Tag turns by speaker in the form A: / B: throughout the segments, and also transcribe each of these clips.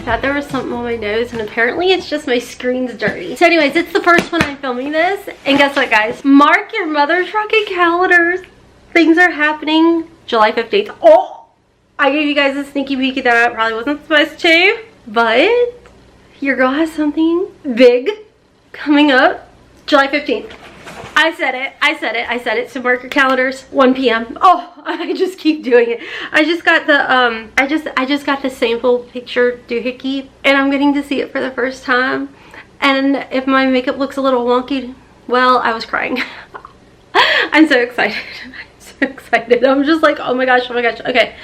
A: I thought there was something on my nose, and apparently it's just my screen's dirty. So anyways, it's the first one I'm filming this, and guess what, guys? Mark your mother trucking calendars. Things are happening July 15th. Oh, I gave you guys a sneaky peek that I probably wasn't supposed to, but your girl has something big coming up July 15th. I said it. So mark your calendars, 1 p.m. Oh, I just keep doing it. I just got the I just got the sample picture doohickey, and I'm getting to see it for the first time. And if my makeup looks a little wonky, well, I was crying. I'm so excited. I'm so excited. I'm just like, oh my gosh, oh my gosh. Okay,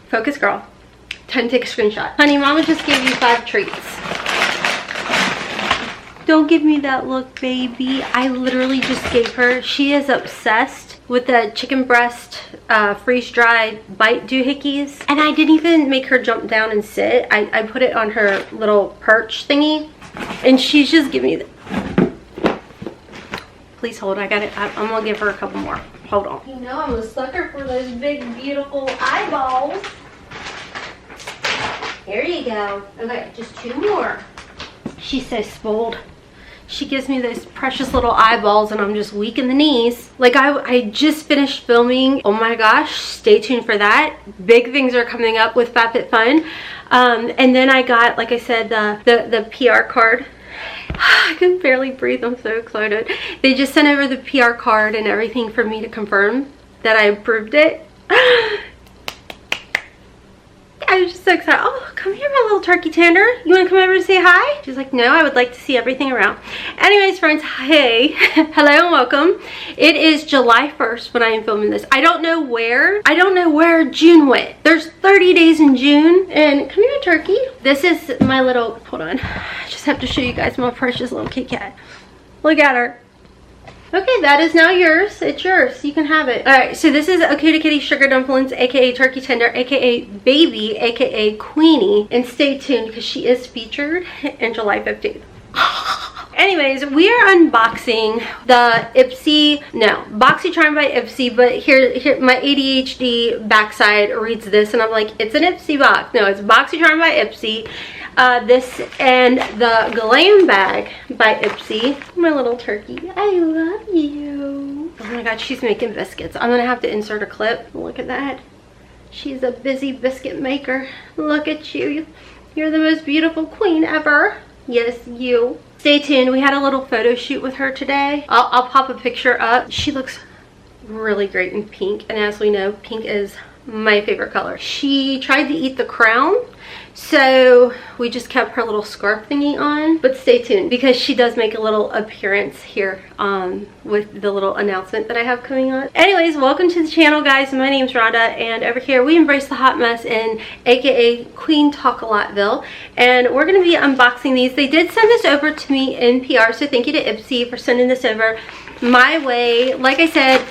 A: focus, girl. Time to take a screenshot. Honey, mama just gave you 5 treats. Don't give me that look, baby. I literally just gave her, she is obsessed with the chicken breast freeze-dried bite doohickeys. And I didn't even make her jump down and sit. I put it on her little perch thingy. And she's just giving me the... Please hold, I got it. I'm gonna give her a couple more. Hold on. You know I'm a sucker for those big, beautiful eyeballs. Here you go. Okay, just 2 more. She's so spoiled. She gives me those precious little eyeballs, and I'm just weak in the knees. Like I just finished filming. Oh my gosh, stay tuned for that. Big things are coming up with FabFitFun. And then I got, like I said, the PR card. I can barely breathe. I'm so excited. They just sent over the PR card and everything for me to confirm that I approved it. I was just so excited. Oh, come here, my little turkey tender. You want to come over and say hi? She's like, no, I would like to see everything around. Anyways, friends, hey. Hello and welcome. It is July 1st when I am filming this. I don't know where June went. There's 30 days in June. And come here, turkey. This is my little, hold on. I just have to show you guys my precious little Kit Kat. Look at her. Okay, that is now yours. It's yours. You can have it. Alright, so this is Akuta Kitty Sugar Dumplings, aka Turkey Tender, aka Baby, aka Queenie. And stay tuned because she is featured in July 15th. Anyways, we are unboxing the Boxycharm by Ipsy, but here my ADHD backside reads this and I'm like, it's an Ipsy box. No, it's Boxycharm by Ipsy. This and the Glam Bag by Ipsy. My little turkey, I love you. Oh my god, she's making biscuits. I'm gonna have to insert a clip. Look at that. She's a busy biscuit maker. Look at you. You're the most beautiful queen ever. Yes, you. Stay tuned. We had a little photo shoot with her today. I'll pop a picture up. She looks really great in pink, and as we know, pink is my favorite color. She tried to eat the crown, so we just kept her little scarf thingy on. But stay tuned because she does make a little appearance here with the little announcement that I have coming on. Anyways, welcome to the channel, guys. My name's Rhonda, and over here we embrace the hot mess in aka Queen Talk-A-Lotville, and we're going to be unboxing these. They did send this over to me in PR, so thank you to Ipsy for sending this over my way. Like I said,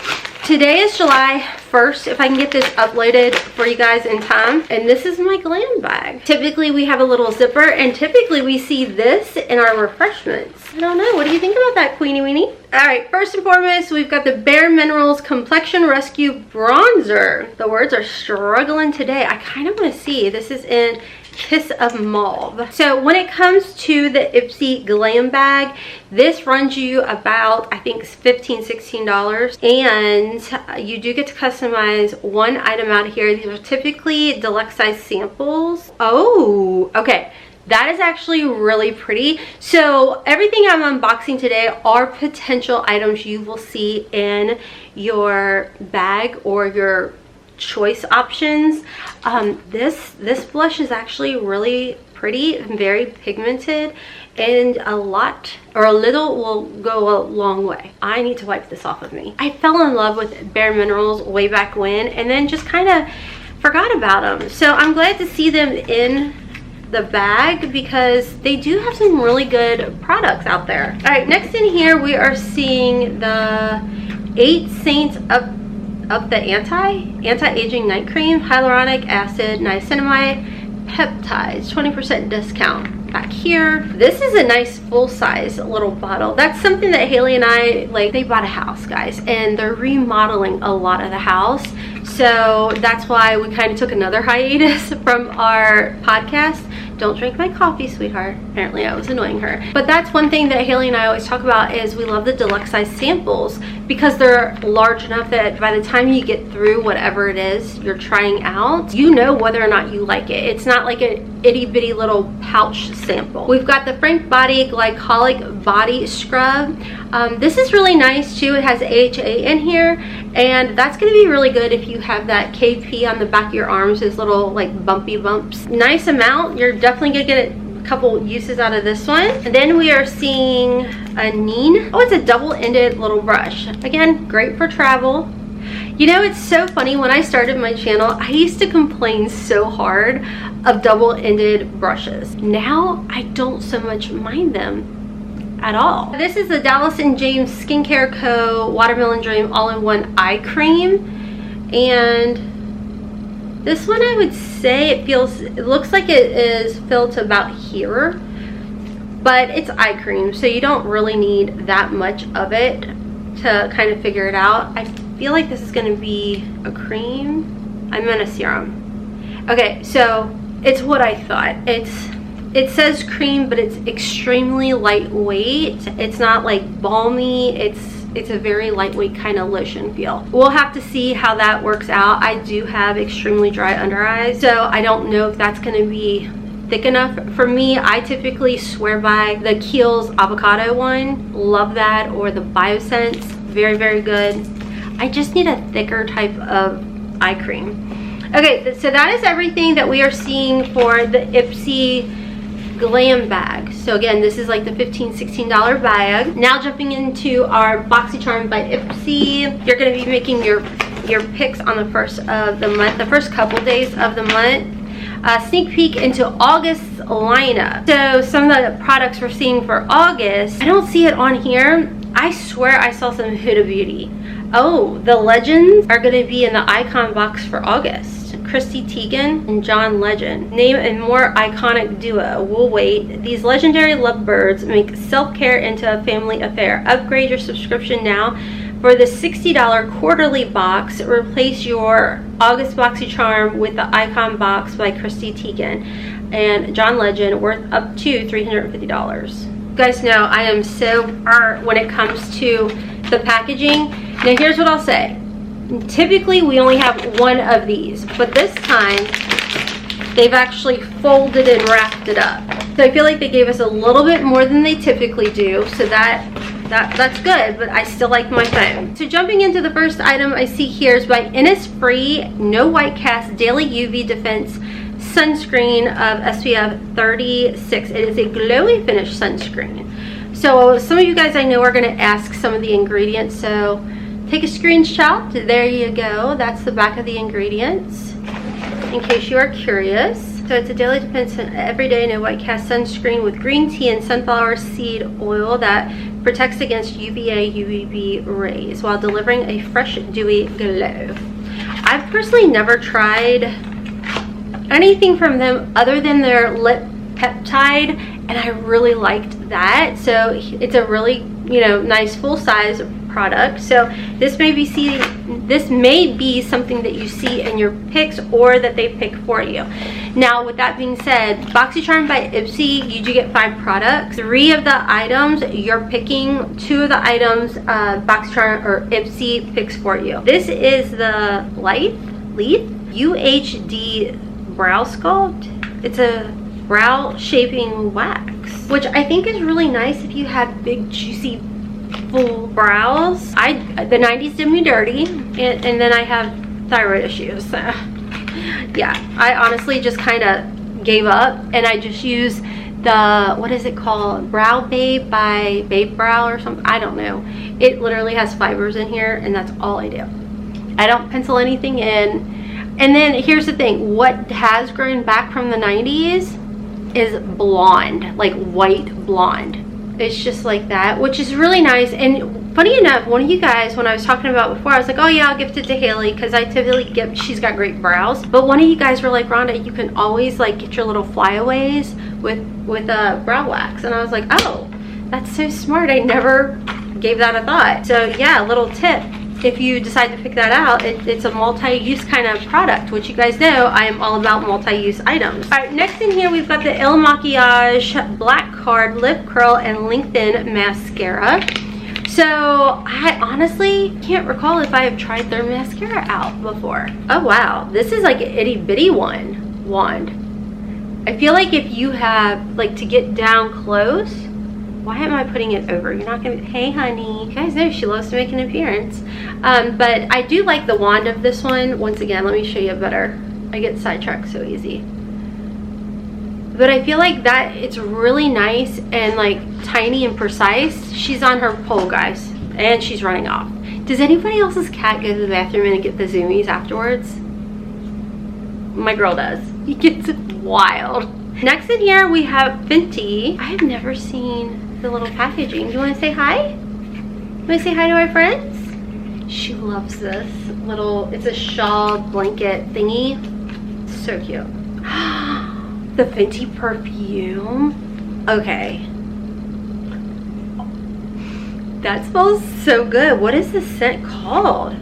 A: today is July 1st, if I can get this uploaded for you guys in time. And this is my glam bag. Typically we have a little zipper, and typically we see this in our refreshments. I don't know, what do you think about that, Queenie Weenie? Alright, first and foremost, we've got the Bare Minerals Complexion Rescue Bronzer. The words are struggling today. I kind of want to see. This is in Kiss of Mauve. So when it comes to the Ipsy Glam Bag, this runs you about, I think, $15–16, and you do get to customize one item out of here. These are typically deluxe size samples. Oh, okay. That is actually really pretty. So everything I'm unboxing today are potential items you will see in your bag or your choice options. This blush is actually really pretty and very pigmented, and a little will go a long way. I need to wipe this off of me. I fell in love with Bare Minerals way back when, and then just kind of forgot about them. So I'm glad to see them in the bag because they do have some really good products out there. All right, next in here we are seeing the 8 Saints of the anti-aging night cream, hyaluronic acid, niacinamide, peptides, 20% discount. Back here, this is a nice full-size little bottle. That's something that Haley and I, like, they bought a house, guys, and they're remodeling a lot of the house, so that's why we kind of took another hiatus from our podcast Don't drink my coffee, sweetheart. Apparently I was annoying her. But that's one thing that Haley and I always talk about, is we love the deluxe size samples because they're large enough that by the time you get through whatever it is you're trying out, you know whether or not you like it. It's not like an itty bitty little pouch sample. We've got the Frank Body Glycolic Body Scrub. This is really nice too. It has AHA in here, and that's going to be really good if you have that KP on the back of your arms, those little like bumpy bumps. Nice amount. You're definitely going to get a couple uses out of this one. And then we are seeing a Neen. Oh, it's a double-ended little brush. Again, great for travel. You know, it's so funny, when I started my channel, I used to complain so hard of double-ended brushes. Now, I don't so much mind them at all. This is the Dallas & James Skincare Co. Watermelon Dream All-in-One Eye Cream. And this one, I would say it looks like it is filled to about here. But it's eye cream, so you don't really need that much of it to kind of figure it out. I feel like this is going to be a cream. I meant a serum. Okay, so it's what I thought. It says cream, but it's extremely lightweight. It's not like balmy. It's a very lightweight kind of lotion feel. We'll have to see how that works out. I do have extremely dry under eyes, so I don't know if that's going to be thick enough for me. I typically swear by the Kiehl's avocado one. Love that. Or the Biosense. Very, very good. I just need a thicker type of eye cream. Okay, so that is everything that we are seeing for the Ipsy Glambag. So again, this is like the $15, $16 bag. Now jumping into our Boxycharm by Ipsy. You're going to be making your picks on the first of the month, the first couple days of the month. Sneak peek into August's lineup. So some of the products we're seeing for August, I don't see it on here. I swear I saw some Huda Beauty. Oh, the Legends are going to be in the icon box for August. Christy Teigen and John Legend. Name a more iconic duo. We'll wait. These legendary lovebirds make self-care into a family affair. Upgrade your subscription now for the $60 quarterly box. Replace your August Boxycharm with the icon box by Christy Teigen and John Legend, worth up to $350. You guys know I am so when it comes to the packaging. Now here's what I'll say. Typically we only have one of these, but this time they've actually folded and wrapped it up. So I feel like they gave us a little bit more than they typically do, so that's good, but I still like my phone. So jumping into the first item I see here is by Innisfree No White Cast Daily UV Defense Sunscreen of SPF 36. It is a glowy finish sunscreen. So some of you guys I know are going to ask some of the ingredients, so take a screenshot. There you go. That's the back of the ingredients, in case you are curious. So it's a daily defense everyday no white cast sunscreen with green tea and sunflower seed oil that protects against UVA UVB rays while delivering a fresh dewy glow. I've personally never tried anything from them other than their lip peptide, and I really liked that. So it's a really, you know, nice full-size product. So this may be something that you see in your picks or that they pick for you. Now with that being said, Boxycharm by Ipsy, you do get 5 products. 3 of the items you're picking, 2 of the items Boxycharm or Ipsy picks for you. This is the Leaf UHD Brow Sculpt. It's a brow shaping wax, which I think is really nice if you have big juicy full brows. The 90s did me dirty, and then I have thyroid issues, so yeah, I honestly just kind of gave up and I just use the, what is it called, Brow Babe by Babe Brow or something, I don't know. It literally has fibers in here and that's all I do. I don't pencil anything in. And then here's the thing, what has grown back from the 90s is blonde, like white blonde. It's just like that, which is really nice. And funny enough, one of you guys, when I was talking about before, I was like, oh yeah, I'll gift it to Haley because I typically get, she's got great brows. But one of you guys were like, Rhonda, you can always like get your little flyaways with a brow wax. And I was like, oh, that's so smart. I never gave that a thought. So yeah, a little tip. if you decide to pick that out, it's a multi-use kind of product, which you guys know I am all about multi-use items. All right, next in here we've got the Il Makiage Black Card Lip Curl and Lengthen Mascara. So I honestly can't recall if I have tried their mascara out before. Oh wow, this is like an itty bitty wand. I feel like if you have, like, to get down close, why am I putting it over? You're not gonna, hey honey. You guys know she loves to make an appearance. But I do like the wand of this one. Once again, let me show you better. I get sidetracked so easy. But I feel like that it's really nice and like tiny and precise. She's on her pole, guys, and she's running off. Does anybody else's cat go to the bathroom and get the zoomies afterwards? My girl does. He gets wild. Next in here we have Fenty. I have never seen the little packaging. Do you want to say hi? You want to say hi to our friends? She loves this little, it's a shawl blanket thingy. So cute. The Fenty perfume. Okay. That smells so good. What is this scent called?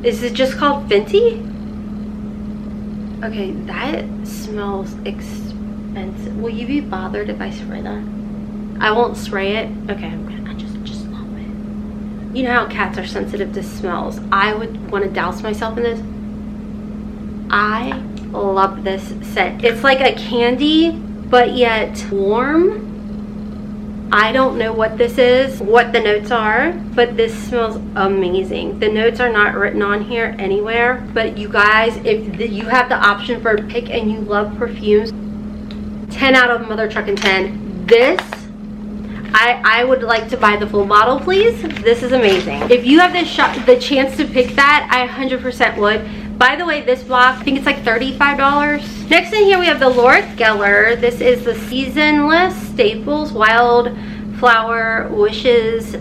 A: Is it just called Fenty? Okay, that smells expensive. Will you be bothered if I spray that? I won't spray it. Okay, I'm good. I just love it. You know how cats are sensitive to smells. I would want to douse myself in this. I love this scent. It's like a candy, but yet warm. I don't know what this is, what the notes are, but this smells amazing. The notes are not written on here anywhere, but you guys, if you have the option for a pick and you love perfumes, 10 out of mother trucking 10. This, I would like to buy the full bottle, please. This is amazing. If you have the chance to pick that, I 100% would. By the way, this box, I think it's like $35. Next in here we have the Laura Geller. This is the Seasonless Staples Wild Flower Wishes.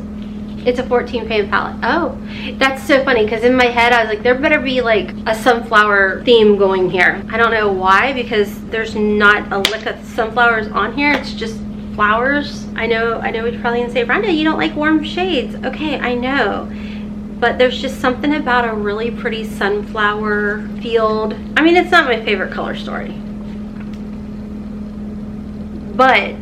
A: It's a 14 pan palette. Oh, that's so funny because in my head I was like, there better be like a sunflower theme going here. I don't know why, because there's not a lick of sunflowers on here. It's just flowers. I know what you're probably gonna say, Brenda, you don't like warm shades. Okay, I know. But there's just something about a really pretty sunflower field. I mean, it's not my favorite color story. But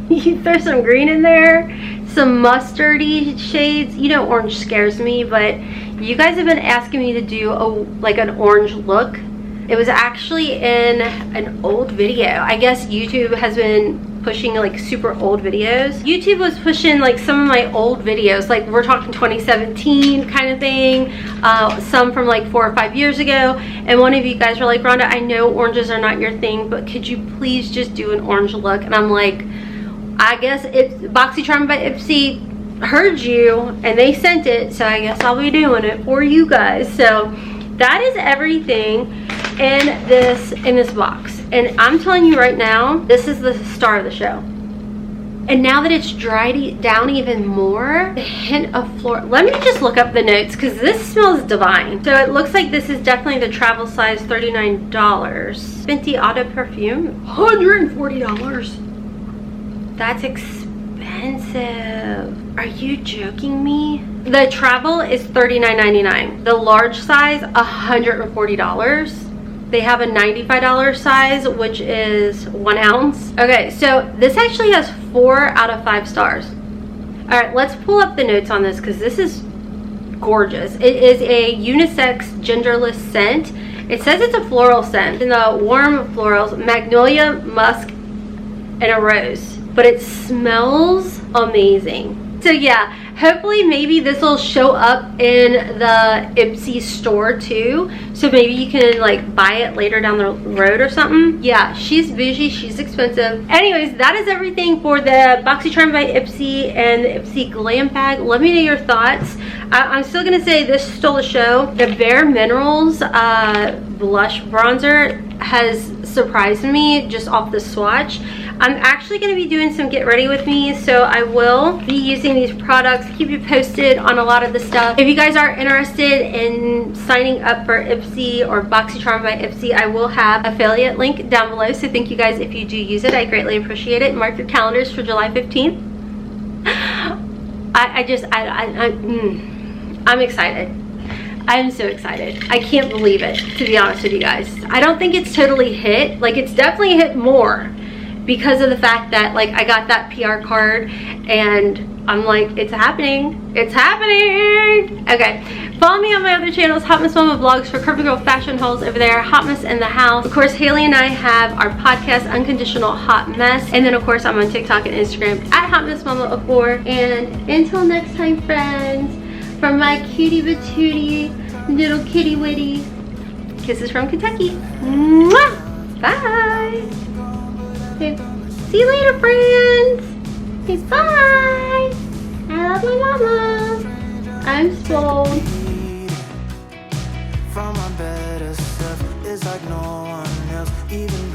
A: you throw some green in there, some mustardy shades. You know, orange scares me, but you guys have been asking me to do like an orange look. It was actually in an old video. I guess YouTube has been pushing like super old videos. YouTube was pushing like some of my old videos, like we're talking 2017 kind of thing, some from like 4 or 5 years ago, and one of you guys were like, Rhonda, I know oranges are not your thing, but could you please just do an orange look? And I'm like, I guess it's Boxycharm by Ipsy heard you and they sent it, so I guess I'll be doing it for you guys. So that is everything in this box, and I'm telling you right now, this is the star of the show. And now that it's dried down even more, the hint of floral. Let me just look up the notes because this smells divine. So it looks like this is definitely the travel size, $39. Fenty Auto Perfume, $140. That's expensive. Are you joking me? The travel is $39.99. The large size, $140. They have a $95 size, which is 1 ounce. Okay, so this actually has 4 out of 5 stars. All right, let's pull up the notes on this because this is gorgeous. It is a unisex genderless scent. It says it's a floral scent in the warm florals, magnolia, musk, and a rose. But it smells amazing. So yeah, hopefully maybe this will show up in the Ipsy store too. So maybe you can like buy it later down the road or something. Yeah, she's bougie, she's expensive. Anyways, that is everything for the Boxycharm by Ipsy and the Ipsy Glambag. Let me know your thoughts. I'm still gonna say this stole the show. The Bare Minerals blush bronzer has surprised me just off the swatch. I'm actually going to be doing some get ready with me, so I will be using these products, keep you posted on a lot of the stuff. If you guys are interested in signing up for Ipsy or Boxycharm by Ipsy, I will have affiliate link down below, so thank you guys if you do use it. I greatly appreciate it. Mark your calendars for July 15th. I'm excited. I'm so excited. I can't believe it, to be honest with you guys. I don't think it's totally hit. Like, it's definitely hit more because of the fact that, like, I got that PR card and I'm like, it's happening. It's happening. Okay. Follow me on my other channels, Hotmess Momma Vlogs for Curvy Girl fashion hauls over there, Hotmess in the house. Of course, Haley and I have our podcast, Unconditional Hot Mess. And then, of course, I'm on TikTok and Instagram at Hotmess Momma OFRA. And until next time, friends, from my cutie patootie, little kitty witty, kisses from Kentucky. Mwah! Bye. Okay. See you later, friends. Okay, bye. I love my mama. I'm spoiled.
B: From my better self, it's like no one else even